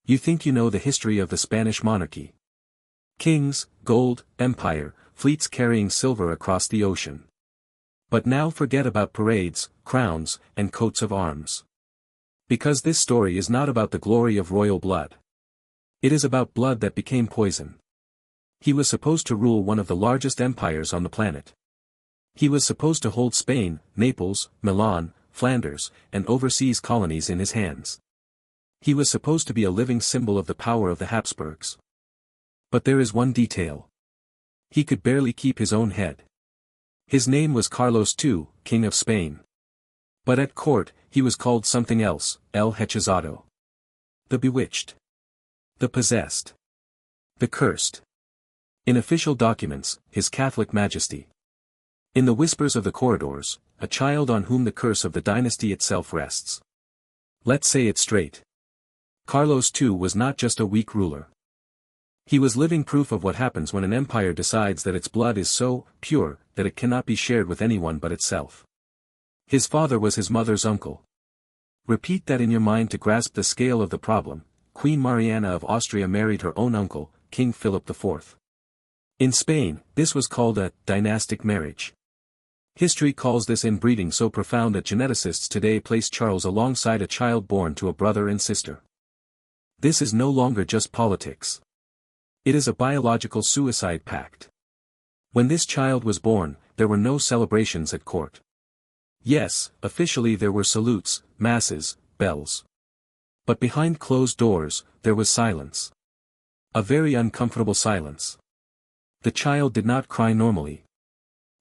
You think you know the history of the Spanish monarchy. Kings, gold, empire, fleets carrying silver across the ocean. But now forget about parades, crowns, and coats of arms. Because this story is not about the glory of royal blood. It is about blood that became poison. He was supposed to rule one of the largest empires on the planet. He was supposed to hold Spain, Naples, Milan, Flanders, and overseas colonies in his hands. He was supposed to be a living symbol of the power of the Habsburgs. But there is one detail. He could barely keep his own head. His name was Carlos II, King of Spain. But at court, he was called something else, El Hechizado. The bewitched. The possessed. The cursed. In official documents, His Catholic Majesty. In the whispers of the corridors, a child on whom the curse of the dynasty itself rests. Let's say it straight. Carlos II was not just a weak ruler. He was living proof of what happens when an empire decides that its blood is so pure that it cannot be shared with anyone but itself. His father was his mother's uncle. Repeat that in your mind to grasp the scale of the problem. Queen Mariana of Austria married her own uncle, King Philip IV. In Spain, this was called a dynastic marriage. History calls this inbreeding so profound that geneticists today place Charles alongside a child born to a brother and sister. This is no longer just politics. It is a biological suicide pact. When this child was born, there were no celebrations at court. Yes, officially there were salutes, masses, bells. But behind closed doors, there was silence. A very uncomfortable silence. The child did not cry normally.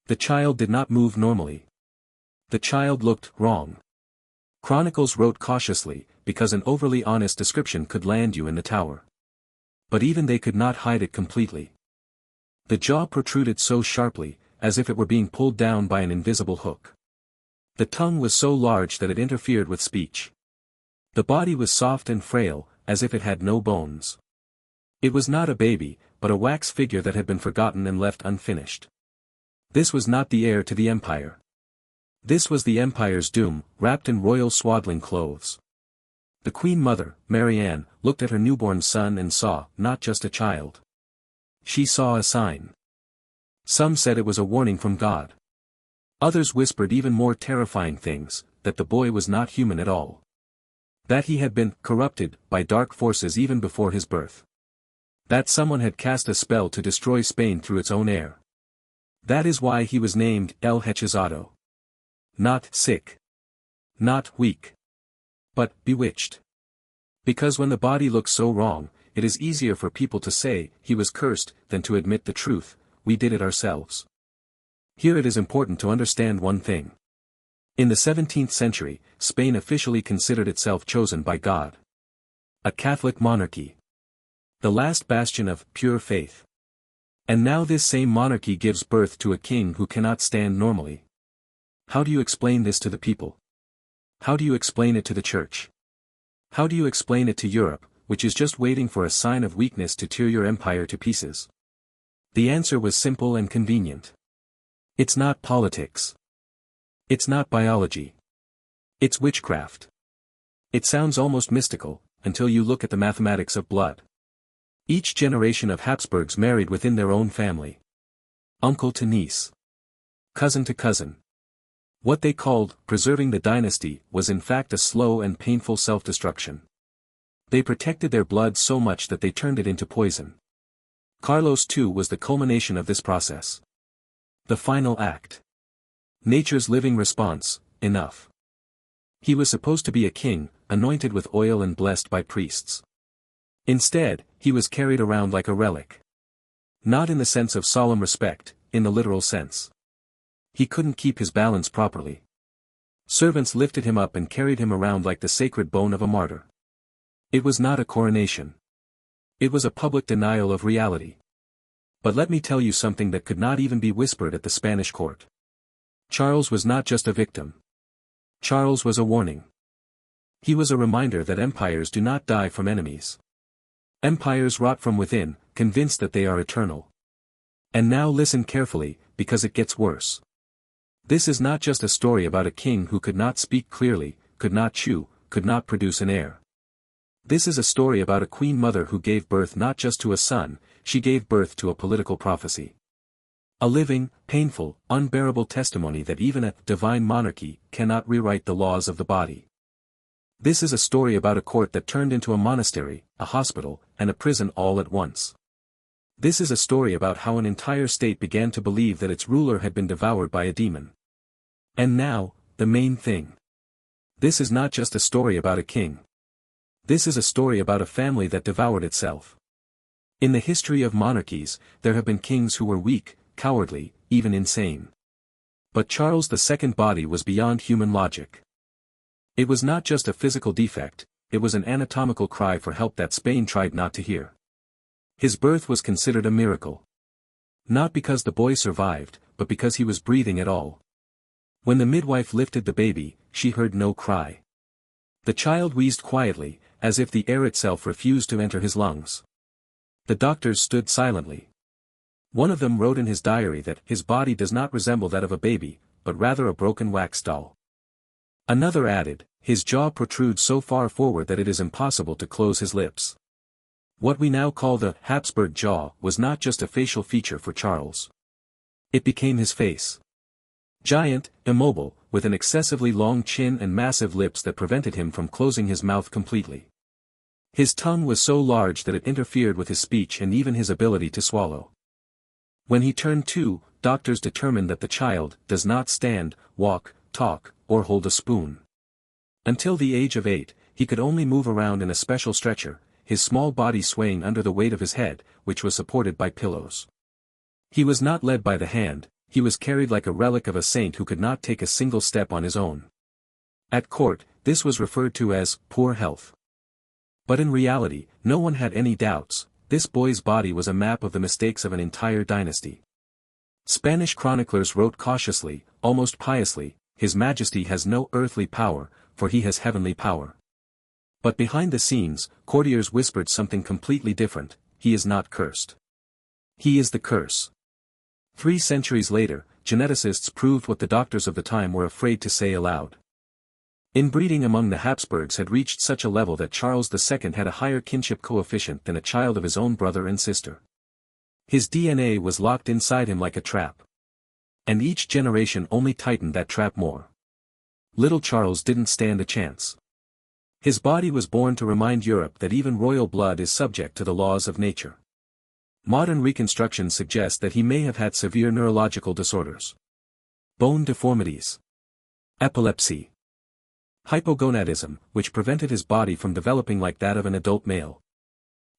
The child did not move normally. The child looked wrong. Chronicles wrote cautiously, because an overly honest description could land you in the tower. But even they could not hide it completely. The jaw protruded so sharply, as if it were being pulled down by an invisible hook. The tongue was so large that it interfered with speech. The body was soft and frail, as if it had no bones. It was not a baby, but a wax figure that had been forgotten and left unfinished. This was not the heir to the empire. This was the empire's doom, wrapped in royal swaddling clothes. The Queen Mother, Marianne, looked at her newborn son and saw, not just a child. She saw a sign. Some said it was a warning from God. Others whispered even more terrifying things, that the boy was not human at all. That he had been corrupted by dark forces even before his birth. That someone had cast a spell to destroy Spain through its own heir. That is why he was named El Hechizado. Not sick. Not weak. But bewitched. Because when the body looks so wrong, it is easier for people to say, he was cursed, than to admit the truth, we did it ourselves. Here it is important to understand one thing. In the 17th century, Spain officially considered itself chosen by God. A Catholic monarchy. The last bastion of pure faith. And now this same monarchy gives birth to a king who cannot stand normally. How do you explain this to the people? How do you explain it to the church? How do you explain it to Europe, which is just waiting for a sign of weakness to tear your empire to pieces? The answer was simple and convenient. It's not politics. It's not biology. It's witchcraft. It sounds almost mystical, until you look at the mathematics of blood. Each generation of Habsburgs married within their own family. Uncle to niece. Cousin to cousin. What they called preserving the dynasty was in fact a slow and painful self-destruction. They protected their blood so much that they turned it into poison. Carlos II was the culmination of this process. The final act. Nature's living response, enough. He was supposed to be a king, anointed with oil and blessed by priests. Instead, he was carried around like a relic. Not in the sense of solemn respect, in the literal sense. He couldn't keep his balance properly. Servants lifted him up and carried him around like the sacred bone of a martyr. It was not a coronation. It was a public denial of reality. But let me tell you something that could not even be whispered at the Spanish court. Charles was not just a victim. Charles was a warning. He was a reminder that empires do not die from enemies. Empires rot from within, convinced that they are eternal. And now listen carefully, because it gets worse. This is not just a story about a king who could not speak clearly, could not chew, could not produce an heir. This is a story about a queen mother who gave birth not just to a son, she gave birth to a political prophecy. A living, painful, unbearable testimony that even a divine monarchy cannot rewrite the laws of the body. This is a story about a court that turned into a monastery, a hospital, and a prison all at once. This is a story about how an entire state began to believe that its ruler had been devoured by a demon. And now, the main thing. This is not just a story about a king. This is a story about a family that devoured itself. In the history of monarchies, there have been kings who were weak, cowardly, even insane. But Charles II's body was beyond human logic. It was not just a physical defect, it was an anatomical cry for help that Spain tried not to hear. His birth was considered a miracle. Not because the boy survived, but because he was breathing at all. When the midwife lifted the baby, she heard no cry. The child wheezed quietly, as if the air itself refused to enter his lungs. The doctors stood silently. One of them wrote in his diary that his body does not resemble that of a baby, but rather a broken wax doll. Another added, his jaw protrudes so far forward that it is impossible to close his lips. What we now call the Habsburg jaw was not just a facial feature for Charles. It became his face. Giant, immobile, with an excessively long chin and massive lips that prevented him from closing his mouth completely. His tongue was so large that it interfered with his speech and even his ability to swallow. When he turned 2, doctors determined that the child does not stand, walk, talk, or hold a spoon. Until the age of 8, he could only move around in a special stretcher, his small body swaying under the weight of his head, which was supported by pillows. He was not led by the hand, he was carried like a relic of a saint who could not take a single step on his own. At court, this was referred to as poor health. But in reality, no one had any doubts, this boy's body was a map of the mistakes of an entire dynasty. Spanish chroniclers wrote cautiously, almost piously, His Majesty has no earthly power, for he has heavenly power. But behind the scenes, courtiers whispered something completely different, he is not cursed. He is the curse. 3 centuries later, geneticists proved what the doctors of the time were afraid to say aloud. Inbreeding among the Habsburgs had reached such a level that Charles II had a higher kinship coefficient than a child of his own brother and sister. His DNA was locked inside him like a trap. And each generation only tightened that trap more. Little Charles didn't stand a chance. His body was born to remind Europe that even royal blood is subject to the laws of nature. Modern reconstruction suggests that he may have had severe neurological disorders. Bone deformities. Epilepsy. Hypogonadism, which prevented his body from developing like that of an adult male.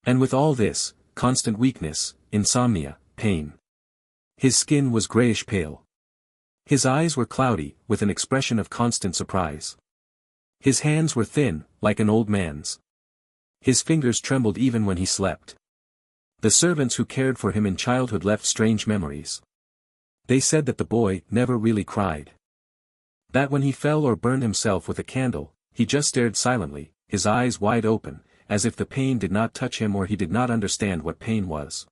And with all this, constant weakness, insomnia, pain. His skin was grayish pale. His eyes were cloudy, with an expression of constant surprise. His hands were thin, like an old man's. His fingers trembled even when he slept. The servants who cared for him in childhood left strange memories. They said that the boy never really cried. That when he fell or burned himself with a candle, he just stared silently, his eyes wide open, as if the pain did not touch him or he did not understand what pain was.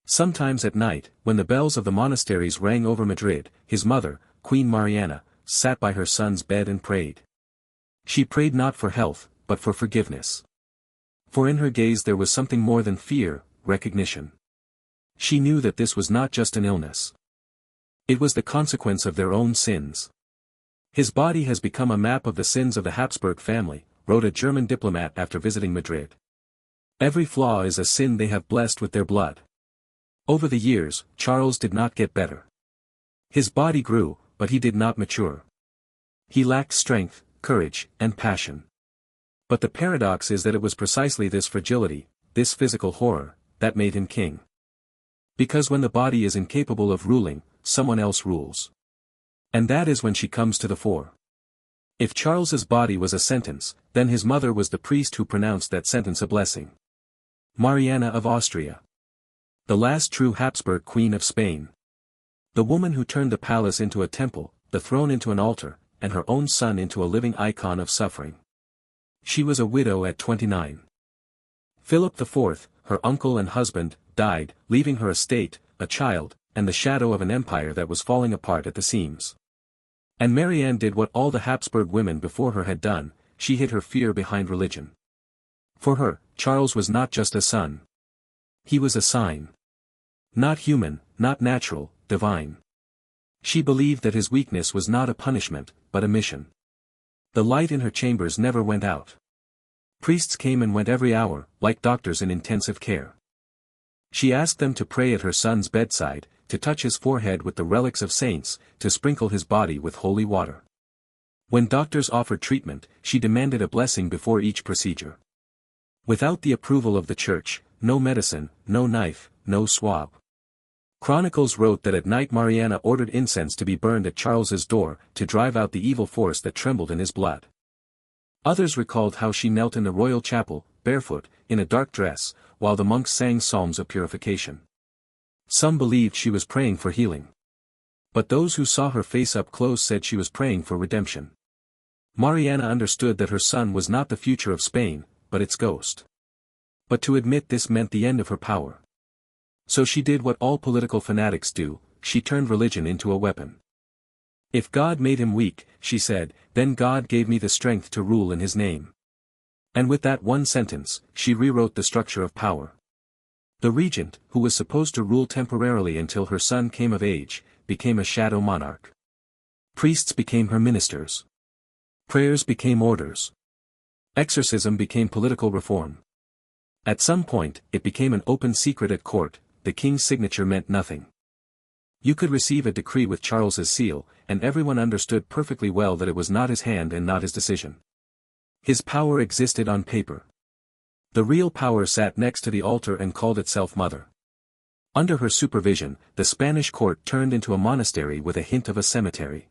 Sometimes at night, when the bells of the monasteries rang over Madrid, his mother, Queen Mariana, sat by her son's bed and prayed. She prayed not for health, but for forgiveness. For in her gaze there was something more than fear, recognition. She knew that this was not just an illness. It was the consequence of their own sins. His body has become a map of the sins of the Habsburg family, wrote a German diplomat after visiting Madrid. Every flaw is a sin they have blessed with their blood. Over the years, Charles did not get better. His body grew, but he did not mature. He lacked strength, courage, and passion. But the paradox is that it was precisely this fragility, this physical horror, that made him king. Because when the body is incapable of ruling, someone else rules. And that is when she comes to the fore. If Charles's body was a sentence, then his mother was the priest who pronounced that sentence a blessing. Mariana of Austria. The last true Habsburg queen of Spain. The woman who turned the palace into a temple, the throne into an altar, and her own son into a living icon of suffering. She was a widow at 29. Philip IV, her uncle and husband, died, leaving her estate, a child, and the shadow of an empire that was falling apart at the seams. And Marianne did what all the Habsburg women before her had done, she hid her fear behind religion. For her, Charles was not just a son. He was a sign. Not human, not natural, divine. She believed that his weakness was not a punishment, but a mission. The light in her chambers never went out. Priests came and went every hour, like doctors in intensive care. She asked them to pray at her son's bedside, to touch his forehead with the relics of saints, to sprinkle his body with holy water. When doctors offered treatment, she demanded a blessing before each procedure. Without the approval of the church, no medicine, no knife, no swab. Chronicles wrote that at night Mariana ordered incense to be burned at Charles's door, to drive out the evil force that trembled in his blood. Others recalled how she knelt in the royal chapel, barefoot, in a dark dress, while the monks sang psalms of purification. Some believed she was praying for healing. But those who saw her face up close said she was praying for redemption. Mariana understood that her son was not the future of Spain, but its ghost. But to admit this meant the end of her power. So she did what all political fanatics do, she turned religion into a weapon. If God made him weak, she said, then God gave me the strength to rule in his name. And with that one sentence, she rewrote the structure of power. The regent, who was supposed to rule temporarily until her son came of age, became a shadow monarch. Priests became her ministers. Prayers became orders. Exorcism became political reform. At some point, it became an open secret at court, the king's signature meant nothing. You could receive a decree with Charles's seal, and everyone understood perfectly well that it was not his hand and not his decision. His power existed on paper. The real power sat next to the altar and called itself Mother. Under her supervision, the Spanish court turned into a monastery with a hint of a cemetery.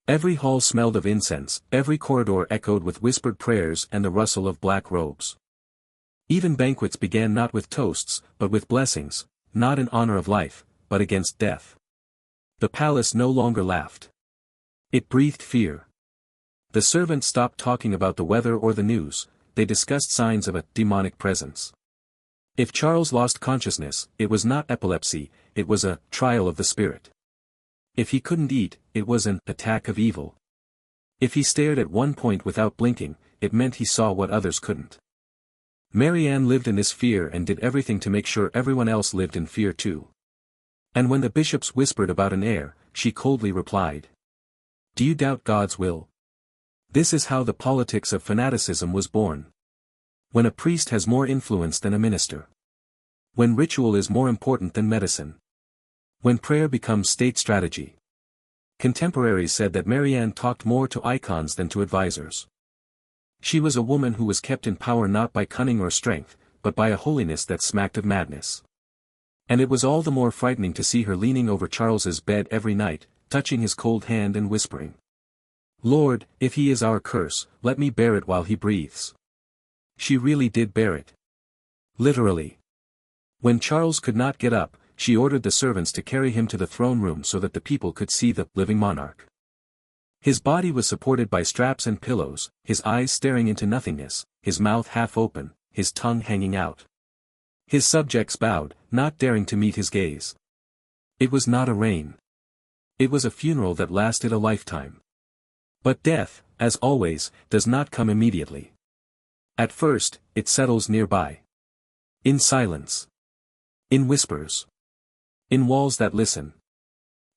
Every hall smelled of incense, every corridor echoed with whispered prayers and the rustle of black robes. Even banquets began not with toasts, but with blessings, not in honor of life, but against death. The palace no longer laughed. It breathed fear. The servants stopped talking about the weather or the news, they discussed signs of a demonic presence. If Charles lost consciousness, it was not epilepsy, it was a trial of the spirit. If he couldn't eat, it was an attack of evil. If he stared at one point without blinking, it meant he saw what others couldn't. Marianne lived in this fear and did everything to make sure everyone else lived in fear too. And when the bishops whispered about an heir, she coldly replied, "Do you doubt God's will?" This is how the politics of fanaticism was born. When a priest has more influence than a minister. When ritual is more important than medicine. When prayer becomes state strategy. Contemporaries said that Marianne talked more to icons than to advisors. She was a woman who was kept in power not by cunning or strength, but by a holiness that smacked of madness. And it was all the more frightening to see her leaning over Charles's bed every night, touching his cold hand and whispering, "Lord, if he is our curse, let me bear it while he breathes." She really did bear it. Literally. When Charles could not get up, she ordered the servants to carry him to the throne room so that the people could see the living monarch. His body was supported by straps and pillows, his eyes staring into nothingness, his mouth half open, his tongue hanging out. His subjects bowed, not daring to meet his gaze. It was not a reign. It was a funeral that lasted a lifetime. But death, as always, does not come immediately. At first, it settles nearby. In silence. In whispers. In walls that listen.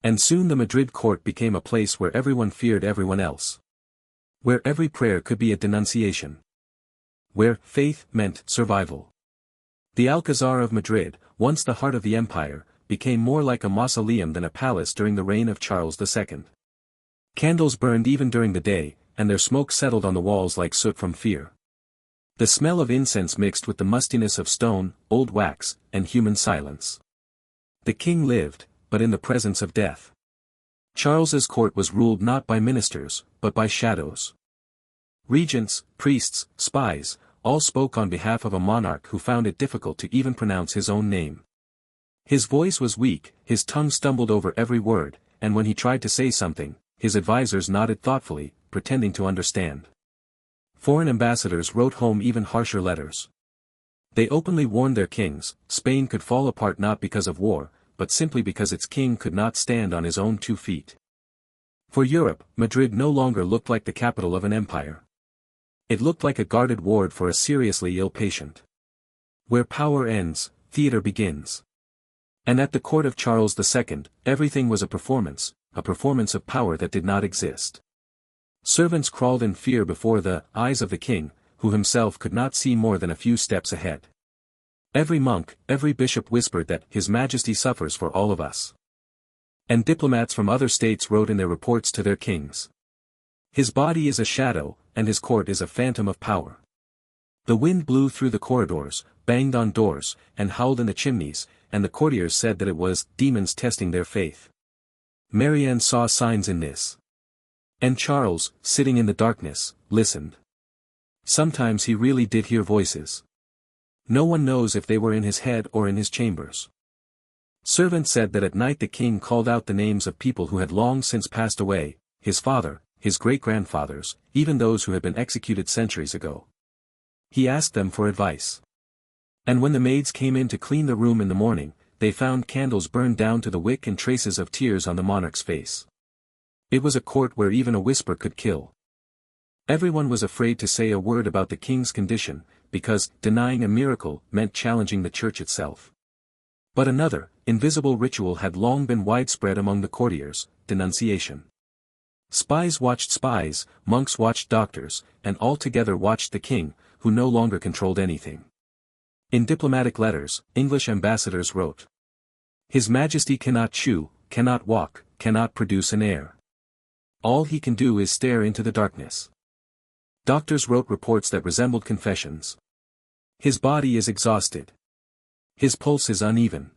And soon the Madrid court became a place where everyone feared everyone else. Where every prayer could be a denunciation. Where faith meant survival. The Alcazar of Madrid, once the heart of the empire, became more like a mausoleum than a palace during the reign of Charles II. Candles burned even during the day, and their smoke settled on the walls like soot from fear. The smell of incense mixed with the mustiness of stone, old wax, and human silence. The king lived, but in the presence of death. Charles's court was ruled not by ministers, but by shadows. Regents, priests, spies, all spoke on behalf of a monarch who found it difficult to even pronounce his own name. His voice was weak, his tongue stumbled over every word, and when he tried to say something, his advisers nodded thoughtfully, pretending to understand. Foreign ambassadors wrote home even harsher letters. They openly warned their kings, Spain could fall apart not because of war, but simply because its king could not stand on his own 2 feet. For Europe, Madrid no longer looked like the capital of an empire. It looked like a guarded ward for a seriously ill patient. Where power ends, theater begins. And at the court of Charles II, everything was a performance of power that did not exist. Servants crawled in fear before the eyes of the king, who himself could not see more than a few steps ahead. Every monk, every bishop whispered that His Majesty suffers for all of us. And diplomats from other states wrote in their reports to their kings. His body is a shadow, and his court is a phantom of power. The wind blew through the corridors, banged on doors, and howled in the chimneys, and the courtiers said that it was demons testing their faith. Marianne saw signs in this. And Charles, sitting in the darkness, listened. Sometimes he really did hear voices. No one knows if they were in his head or in his chambers. Servants said that at night the king called out the names of people who had long since passed away, his father, his great-grandfathers, even those who had been executed centuries ago. He asked them for advice. And when the maids came in to clean the room in the morning, they found candles burned down to the wick and traces of tears on the monarch's face. It was a court where even a whisper could kill. Everyone was afraid to say a word about the king's condition, because denying a miracle meant challenging the church itself. But another, invisible ritual had long been widespread among the courtiers: denunciation. Spies watched spies, monks watched doctors, and all together watched the king, who no longer controlled anything. In diplomatic letters, English ambassadors wrote, "His Majesty cannot chew, cannot walk, cannot produce an air. All he can do is stare into the darkness." Doctors wrote reports that resembled confessions. His body is exhausted. His pulse is uneven.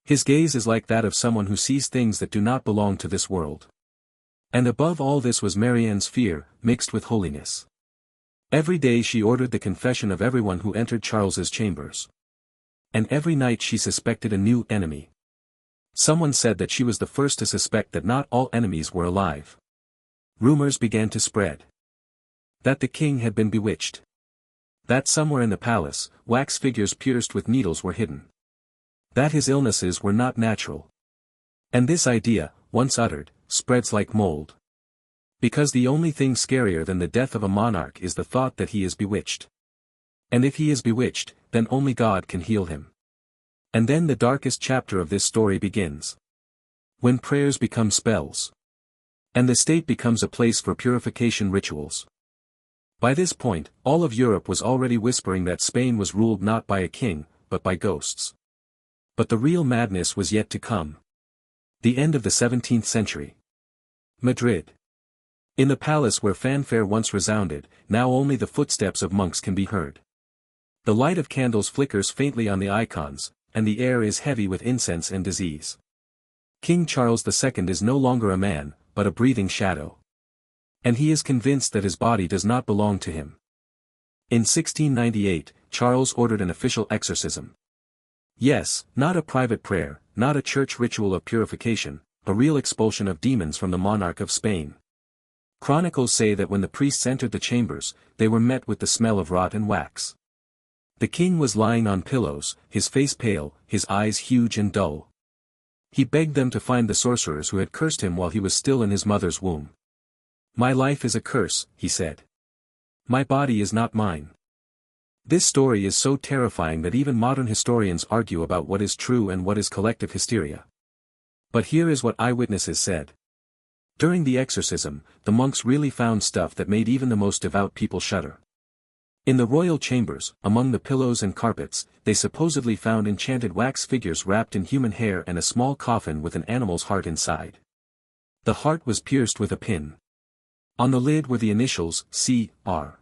His gaze is like that of someone who sees things that do not belong to this world. And above all this was Marianne's fear, mixed with holiness. Every day she ordered the confession of everyone who entered Charles's chambers. And every night she suspected a new enemy. Someone said that she was the first to suspect that not all enemies were alive. Rumors began to spread. That the king had been bewitched. That somewhere in the palace, wax figures pierced with needles were hidden. That his illnesses were not natural. And this idea, once uttered, spreads like mold. Because the only thing scarier than the death of a monarch is the thought that he is bewitched. And if he is bewitched, then only God can heal him. And then the darkest chapter of this story begins. When prayers become spells. And the state becomes a place for purification rituals. By this point, all of Europe was already whispering that Spain was ruled not by a king, but by ghosts. But the real madness was yet to come. The end of the 17th century. Madrid. In the palace where fanfare once resounded, now only the footsteps of monks can be heard. The light of candles flickers faintly on the icons, and the air is heavy with incense and disease. King Charles II is no longer a man, but a breathing shadow. And he is convinced that his body does not belong to him. In 1698, Charles ordered an official exorcism. Yes, not a private prayer, not a church ritual of purification, a real expulsion of demons from the monarch of Spain. Chronicles say that when the priests entered the chambers, they were met with the smell of rot and wax. The king was lying on pillows, his face pale, his eyes huge and dull. He begged them to find the sorcerers who had cursed him while he was still in his mother's womb. "My life is a curse," he said. "My body is not mine." This story is so terrifying that even modern historians argue about what is true and what is collective hysteria. But here is what eyewitnesses said. During the exorcism, the monks really found stuff that made even the most devout people shudder. In the royal chambers, among the pillows and carpets, they supposedly found enchanted wax figures wrapped in human hair and a small coffin with an animal's heart inside. The heart was pierced with a pin. On the lid were the initials, C.R.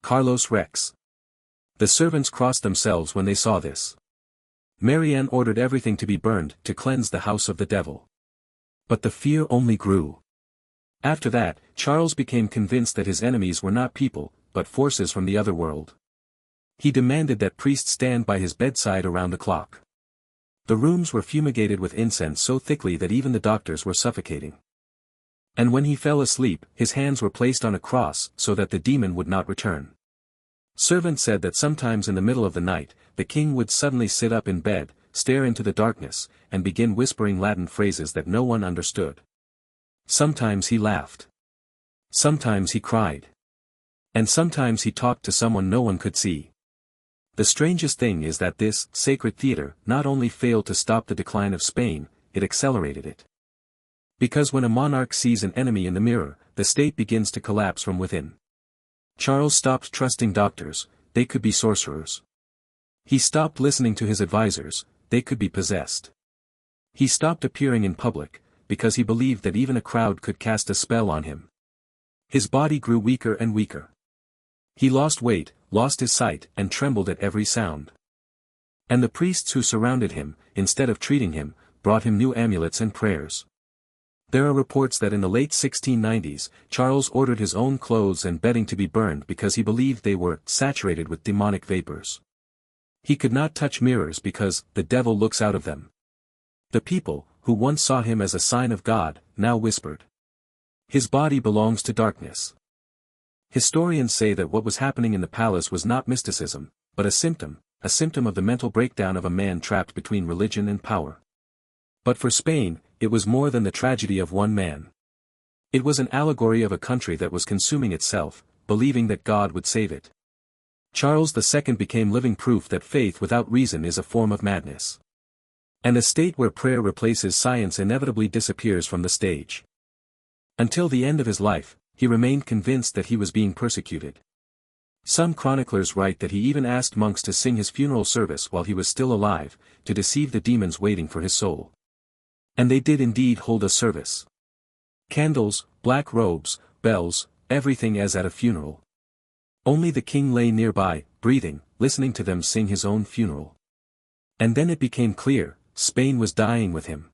Carlos Rex. The servants crossed themselves when they saw this. Marianne ordered everything to be burned, to cleanse the house of the devil. But the fear only grew. After that, Charles became convinced that his enemies were not people, but forces from the other world. He demanded that priests stand by his bedside around the clock. The rooms were fumigated with incense so thickly that even the doctors were suffocating. And when he fell asleep, his hands were placed on a cross so that the demon would not return. Servants said that sometimes in the middle of the night, the king would suddenly sit up in bed, stare into the darkness, and begin whispering Latin phrases that no one understood. Sometimes he laughed. Sometimes he cried. And sometimes he talked to someone no one could see. The strangest thing is that this sacred theater not only failed to stop the decline of Spain, it accelerated it. Because when a monarch sees an enemy in the mirror, the state begins to collapse from within. Charles stopped trusting doctors, they could be sorcerers. He stopped listening to his advisors, they could be possessed. He stopped appearing in public, because he believed that even a crowd could cast a spell on him. His body grew weaker and weaker. He lost weight, lost his sight, and trembled at every sound. And the priests who surrounded him, instead of treating him, brought him new amulets and prayers. There are reports that in the late 1690s, Charles ordered his own clothes and bedding to be burned because he believed they were saturated with demonic vapors. He could not touch mirrors because the devil looks out of them. The people, who once saw him as a sign of God, now whispered, "His body belongs to darkness." Historians say that what was happening in the palace was not mysticism, but a symptom of the mental breakdown of a man trapped between religion and power. But for Spain, it was more than the tragedy of one man. It was an allegory of a country that was consuming itself, believing that God would save it. Charles II became living proof that faith without reason is a form of madness. And a state where prayer replaces science inevitably disappears from the stage. Until the end of his life, he remained convinced that he was being persecuted. Some chroniclers write that he even asked monks to sing his funeral service while he was still alive, to deceive the demons waiting for his soul. And they did indeed hold a service. Candles, black robes, bells, everything as at a funeral. Only the king lay nearby, breathing, listening to them sing his own funeral. And then it became clear, Spain was dying with him.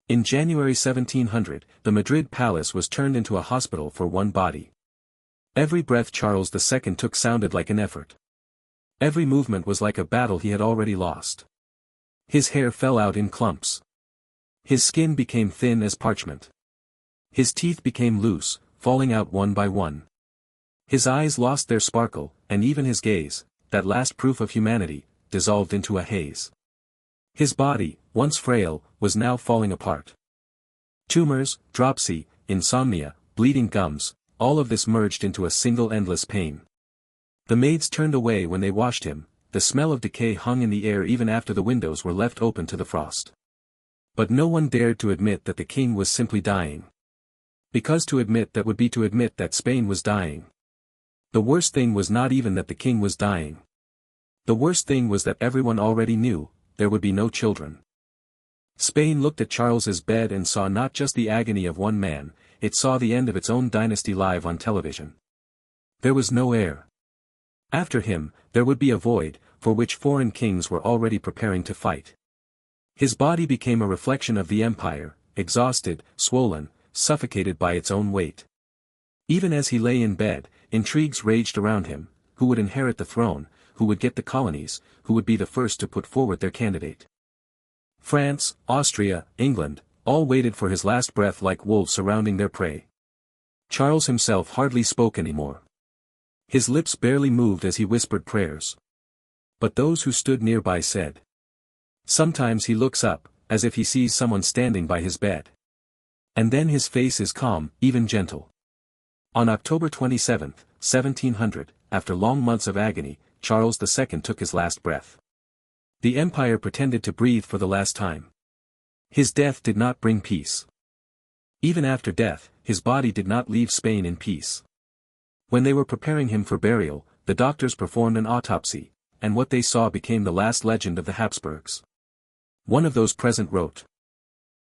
In January 1700, the Madrid palace was turned into a hospital for one body. Every breath Charles II took sounded like an effort. Every movement was like a battle he had already lost. His hair fell out in clumps. His skin became thin as parchment. His teeth became loose, falling out one by one. His eyes lost their sparkle, and even his gaze, that last proof of humanity, dissolved into a haze. His body, once frail, was now falling apart. Tumors, dropsy, insomnia, bleeding gums, all of this merged into a single endless pain. The maids turned away when they washed him, the smell of decay hung in the air even after the windows were left open to the frost. But no one dared to admit that the king was simply dying. Because to admit that would be to admit that Spain was dying. The worst thing was not even that the king was dying. The worst thing was that everyone already knew, there would be no children. Spain looked at Charles's bed and saw not just the agony of one man, it saw the end of its own dynasty live on television. There was no heir. After him, there would be a void, for which foreign kings were already preparing to fight. His body became a reflection of the empire, exhausted, swollen, suffocated by its own weight. Even as he lay in bed, intrigues raged around him, who would inherit the throne, who would get the colonies, who would be the first to put forward their candidate. France, Austria, England, all waited for his last breath like wolves surrounding their prey. Charles himself hardly spoke anymore. His lips barely moved as he whispered prayers. But those who stood nearby said. Sometimes he looks up, as if he sees someone standing by his bed. And then his face is calm, even gentle. On October 27, 1700, after long months of agony, Charles II took his last breath. The empire pretended to breathe for the last time. His death did not bring peace. Even after death, his body did not leave Spain in peace. When they were preparing him for burial, the doctors performed an autopsy, and what they saw became the last legend of the Habsburgs. One of those present wrote,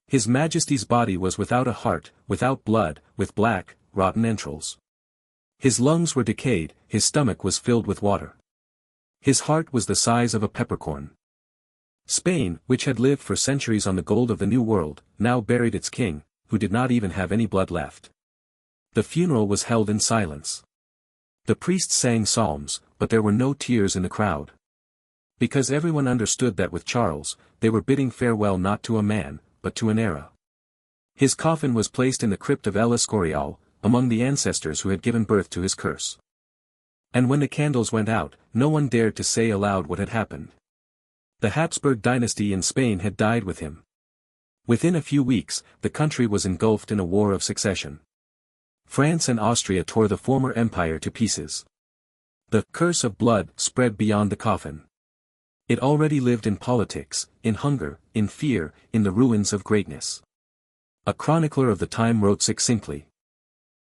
"His Majesty's body was without a heart, without blood, with black, rotten entrails. His lungs were decayed, his stomach was filled with water. His heart was the size of a peppercorn." Spain, which had lived for centuries on the gold of the New World, now buried its king, who did not even have any blood left. The funeral was held in silence. The priests sang psalms, but there were no tears in the crowd. Because everyone understood that with Charles, they were bidding farewell not to a man, but to an era. His coffin was placed in the crypt of El Escorial, among the ancestors who had given birth to his curse. And when the candles went out, no one dared to say aloud what had happened. The Habsburg dynasty in Spain had died with him. Within a few weeks, the country was engulfed in a war of succession. France and Austria tore the former empire to pieces. The curse of blood spread beyond the coffin. It already lived in politics, in hunger, in fear, in the ruins of greatness. A chronicler of the time wrote succinctly.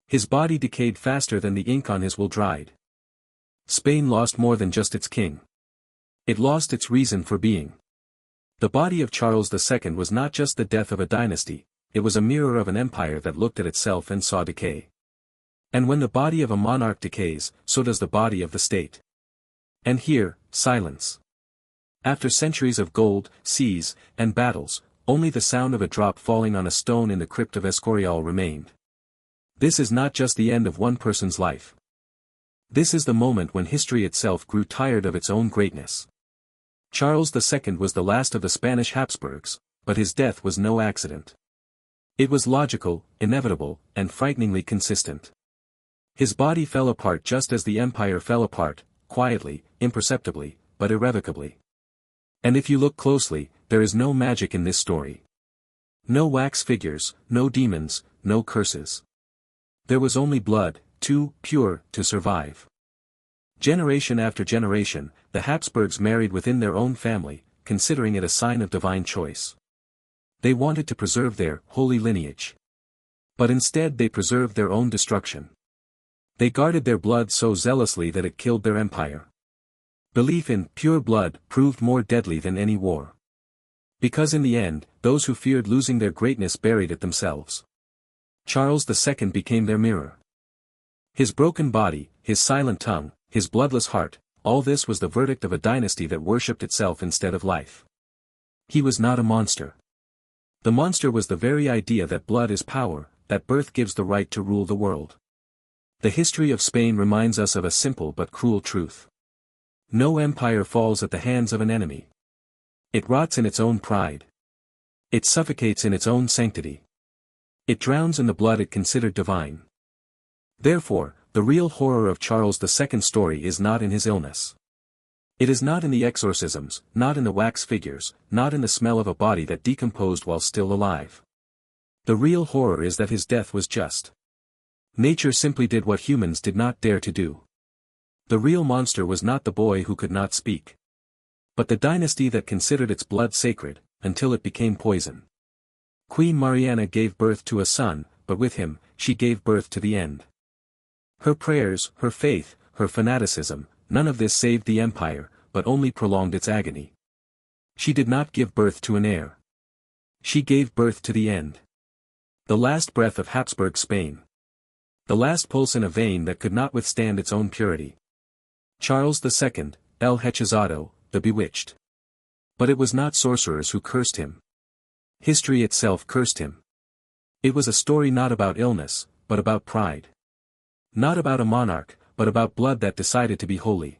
His body decayed faster than the ink on his wool dried. Spain lost more than just its king. It lost its reason for being. The body of Charles II was not just the death of a dynasty, it was a mirror of an empire that looked at itself and saw decay. And when the body of a monarch decays, so does the body of the state. And here, silence. After centuries of gold, seas, and battles, only the sound of a drop falling on a stone in the crypt of Escorial remained. This is not just the end of one person's life. This is the moment when history itself grew tired of its own greatness. Charles II was the last of the Spanish Habsburgs, but his death was no accident. It was logical, inevitable, and frighteningly consistent. His body fell apart just as the empire fell apart, quietly, imperceptibly, but irrevocably. And if you look closely, there is no magic in this story. No wax figures, no demons, no curses. There was only blood, too pure to survive. Generation after generation, the Habsburgs married within their own family, considering it a sign of divine choice. They wanted to preserve their holy lineage. But instead they preserved their own destruction. They guarded their blood so zealously that it killed their empire. Belief in pure blood proved more deadly than any war. Because in the end, those who feared losing their greatness buried it themselves. Charles II became their mirror. His broken body, his silent tongue, his bloodless heart, all this was the verdict of a dynasty that worshipped itself instead of life. He was not a monster. The monster was the very idea that blood is power, that birth gives the right to rule the world. The history of Spain reminds us of a simple but cruel truth. No empire falls at the hands of an enemy. It rots in its own pride. It suffocates in its own sanctity. It drowns in the blood it considered divine. Therefore, the real horror of Charles II's story is not in his illness. It is not in the exorcisms, not in the wax figures, not in the smell of a body that decomposed while still alive. The real horror is that his death was just. Nature simply did what humans did not dare to do. The real monster was not the boy who could not speak, but the dynasty that considered its blood sacred, until it became poison. Queen Mariana gave birth to a son, but with him, she gave birth to the end. Her prayers, her faith, her fanaticism, none of this saved the empire, but only prolonged its agony. She did not give birth to an heir. She gave birth to the end. The last breath of Habsburg Spain. The last pulse in a vein that could not withstand its own purity. Charles II, El Hechizado, the bewitched. But it was not sorcerers who cursed him. History itself cursed him. It was a story not about illness, but about pride. Not about a monarch, but about blood that decided to be holy.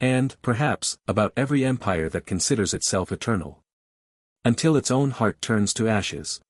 And, perhaps, about every empire that considers itself eternal. Until its own heart turns to ashes.